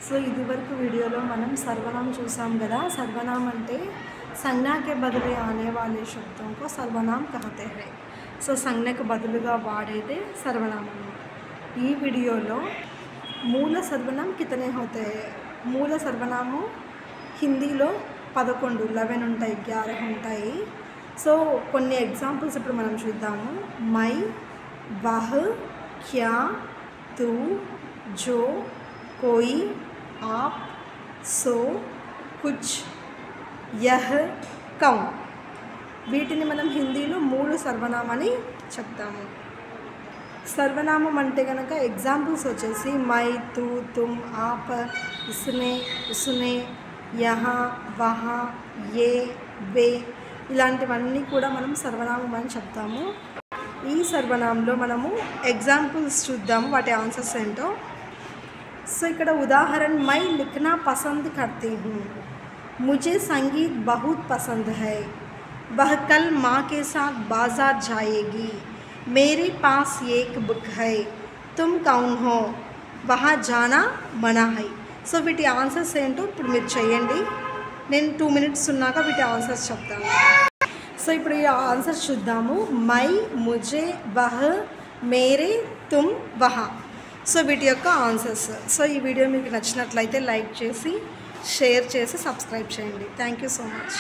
So ఇదివరకు వీడియోలో మనం सर्वनाम చూసాం కదా। सर्वनाम అంటే संज्ञा के बदले आने वाले शब्दों को सर्वनाम कहते हैं। సో సంజ్ఞకు బదులుగా వాడేదే सर्वनाम। ఈ వీడియోలో మూల सर्वनाम कितने होते हैं। మూల सर्वनाम హిందీలో 11 11 ఉంటాయి, 11 ఉంటాయి। సో కొన్ని ఎగ్జాంపుల్స్ ఇప్పుడు మనం చూద్దాము। మై, వహ్, క్యా, తూ, జో, కోయి, आप, सो, कुछ, यह, कौन। వీటిని మనం హిందీలో మూల सर्वनाम అని చెప్తాము। सर्वनामం అంటే కనుక ఎగ్జాంపుల్స్ వచ్చేసి మై, తూ, తుమ్, आप, इसने, उसने, यहाँ, वहाँ, ये, वे ఇలాంటివన్నీ కూడా మనం सर्वनामం అని చెప్తాము। ఈ सर्वनामలో మనము ఎగ్జాంపుల్స్ చూద్దాము, వాటి ఆన్సర్స్ ఏంటో। సో ఇక్కడ उदाहरण मैं लिखना पसंद करती हूँ, मुझे संगीत बहुत पसंद है, वह कल माँ के साथ बाज़ार जाएगी, मेरे पास एक बुक है, तुम कौन हो, वहाँ जाना मना है। సో వీటి ఆన్సర్స్ ఏంటో ఇప్పుడు మీరు చేయండి। నేను 2 minutes ఉన్నాక వీటి ఆన్సర్స్ చెప్తాను। సో ఇప్పుడు ఈ ఆన్సర్స్ చూద్దాము। My, ముझे, వహ్, Mere, Tum, వహా। సో వీటి యొక్క ఆన్సర్స్। సో ఈ వీడియో మీకు నచ్చినట్లయితే లైక్ చేసి, షేర్ చేసి, సబ్స్క్రైబ్ చేయండి। Thank you so much.